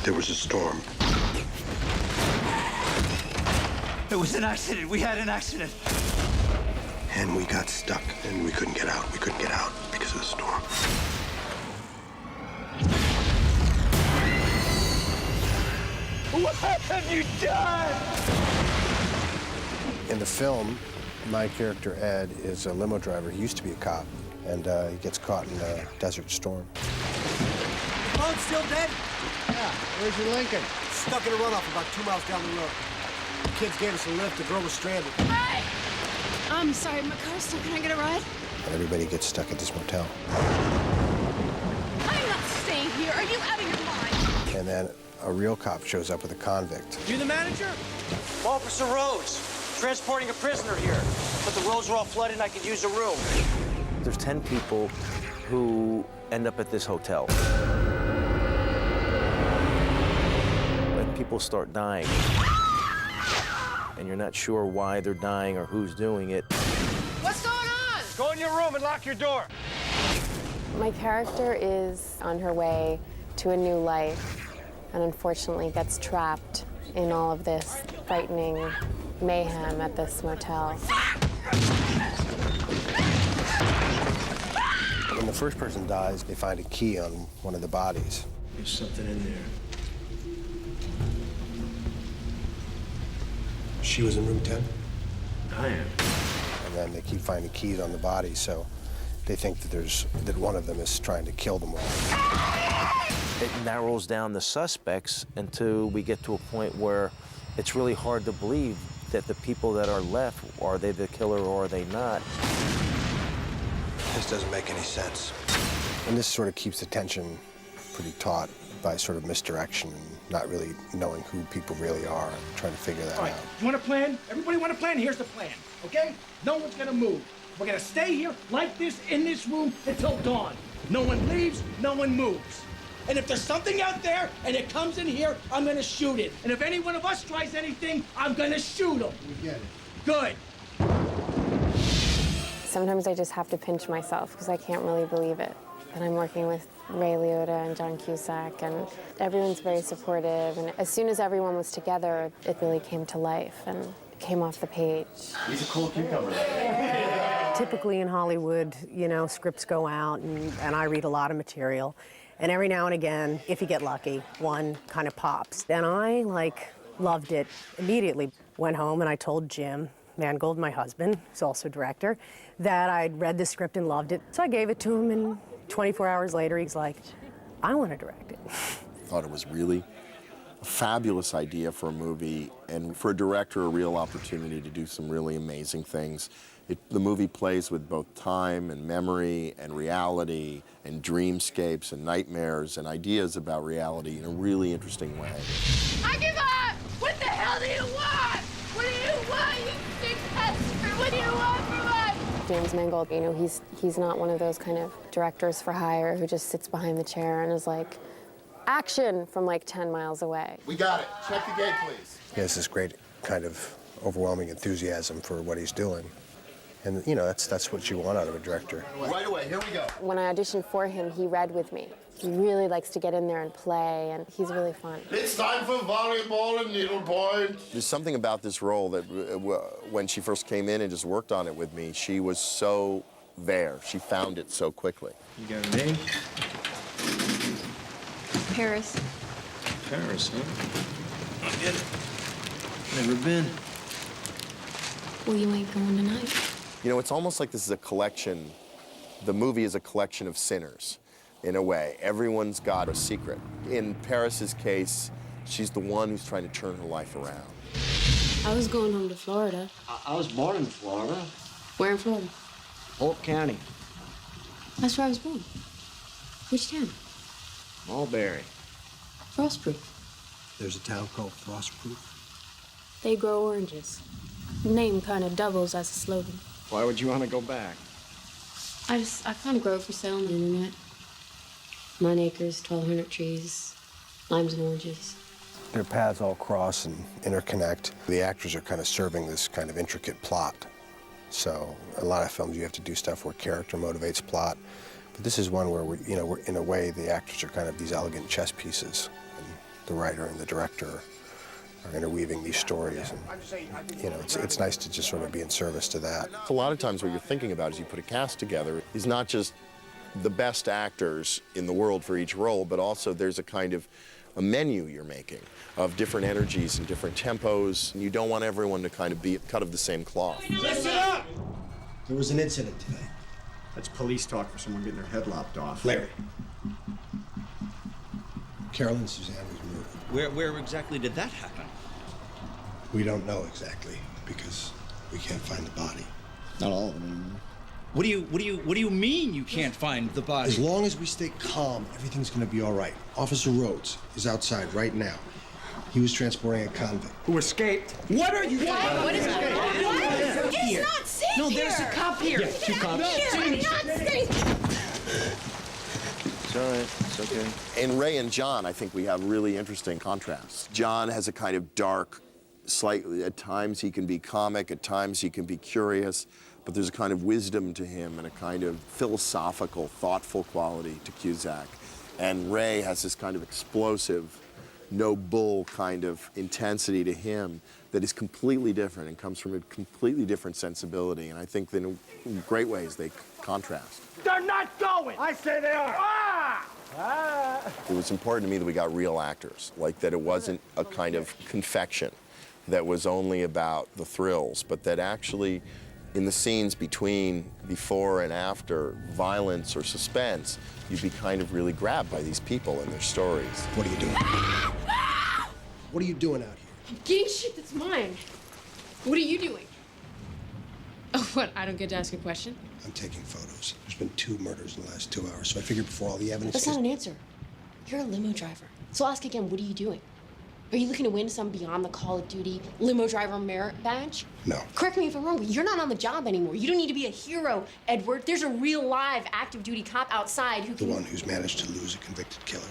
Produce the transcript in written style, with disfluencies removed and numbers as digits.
There was a storm. It was an accident. We had an accident. And we got stuck, and we couldn't get out. We couldn't get out because of the storm. What have you done? In the film, my character, Ed, is a limo driver. He used to be a cop, and he gets caught in a desert storm. Phone's still dead? Yeah, where's your Lincoln? Stuck in a runoff about 2 miles down the road. The kids gave us a lift. The girl was stranded. Hey! I'm sorry, my car's stuck. Can I get a ride? And everybody gets stuck at this motel. I'm not staying here. Are you out of your mind? And then a real cop shows up with a convict. You the manager? Officer Rose, transporting a prisoner here. But the roads are all flooded and I could use a room. There's 10 people who end up at this hotel. When people start dying, and you're not sure why they're dying or who's doing it. What's going on? Go in your room and lock your door. My character is on her way to a new life and unfortunately gets trapped in all of this frightening mayhem at this motel. When the first person dies, they find a key on one of the bodies. There's something in there. She was in room 10. I am. And then they keep finding keys on the body, so they think that one of them is trying to kill them all. It narrows down the suspects until we get to a point where it's really hard to believe that the people that are left, are they the killer or are they not? This doesn't make any sense. And this sort of keeps the tension pretty taut by sort of misdirection and not really knowing who people really are and trying to figure that All right, out. you want a plan? Everybody want a plan? Here's the plan, okay? No one's gonna move. We're gonna stay here like this in this room until dawn. No one leaves, no one moves. And if there's something out there and it comes in here, I'm gonna shoot it. And if any one of us tries anything, I'm gonna shoot him. We get it. Good. Sometimes I just have to pinch myself because I can't really believe it. And I'm working with Ray Liotta and John Cusack, and everyone's very supportive. And as soon as everyone was together, it really came to life and came off the page. He's a cool cucumber. Typically in Hollywood, you know, scripts go out and I read a lot of material. And every now and again, if you get lucky, one kind of pops. And I, loved it immediately. Went home and I told Jim Mangold, my husband, who's also director, that I'd read the script and loved it. So I gave it to him, and 24 hours later, he's like, I want to direct it. Thought it was really a fabulous idea for a movie, and for a director, a real opportunity to do some really amazing things. The movie plays with both time and memory and reality and dreamscapes and nightmares and ideas about reality in a really interesting way. I give up! What the hell do you want? What do you want, you sick bastard? What do you want from us? James Mangold, you know, he's not one of those kind of directors for hire who just sits behind the chair and is like, action, from 10 miles away. We got it. Check the gate, please. He has this great kind of overwhelming enthusiasm for what he's doing. And, you know, that's what you want out of a director. Right away, here we go. When I auditioned for him, he read with me. He really likes to get in there and play, and he's really fun. It's time for volleyball and needlepoint. There's something about this role that when she first came in and just worked on it with me, she was so there. She found it so quickly. You got a name? Paris. Paris, huh? I get it. Never been. Well, you ain't going tonight. You know, it's almost like this is a collection. The movie is a collection of sinners, in a way. Everyone's got a secret. In Paris's case, she's the one who's trying to turn her life around. I was going home to Florida. I was born in Florida. Where in Florida? Polk County. That's where I was born. Which town? Mulberry. Frostproof. There's a town called Frostproof. They grow oranges. The name kind of doubles as a slogan. Why would you want to go back? I found a grove for sale on the internet. 9 acres, 1,200 trees, limes and oranges. Their paths all cross and interconnect. The actors are kind of serving this kind of intricate plot. So a lot of films you have to do stuff where character motivates plot. But this is one where we're in a way, the actors are kind of these elegant chess pieces. And the writer and the director are interweaving these stories. And, you know, it's nice to just sort of be in service to that. A lot of times what you're thinking about as you put a cast together is not just the best actors in the world for each role, but also there's a kind of a menu you're making of different energies and different tempos. And you don't want everyone to kind of be cut of the same cloth. Listen up! There was an incident today. That's police talk for someone getting their head lopped off. Larry. Carolyn Suzanne was murdered. Where exactly did that happen? We don't know exactly because we can't find the body. Not all of them. What do you mean you can't find the body? As long as we stay calm, everything's gonna be all right. Officer Rhodes is outside right now. He was transporting a convict. Who escaped? What are you doing? What is going on? What? It's not safe No, here. there's a cop here. Yeah, two cops. It's not safe. It's all right. It's okay. In Ray and John, I think we have really interesting contrasts. John has a kind of dark, slightly, at times he can be comic, at times he can be curious, but there's a kind of wisdom to him and a kind of philosophical, thoughtful quality to Cusack. And Ray has this kind of explosive, no bull kind of intensity to him that is completely different and comes from a completely different sensibility. And I think that in great ways they contrast. They're not going! I say they are! It was important to me that we got real actors, like that it wasn't a kind of confection that was only about the thrills, but that actually in the scenes between before and after violence or suspense, you'd be kind of really grabbed by these people and their stories. What are you doing? What are you doing out here? I'm getting shit that's mine. What are you doing? Oh, what? I don't get to ask a question? I'm taking photos. There's been 2 murders in the last 2 hours, so I figured before all the evidence That's not an answer. You're a limo driver. So I'll ask again, what are you doing? Are you looking to win some beyond the Call of Duty limo driver merit badge? No. Correct me if I'm wrong, but you're not on the job anymore. You don't need to be a hero, Edward. There's a real live active duty cop outside who The can... one who's managed to lose a convicted killer.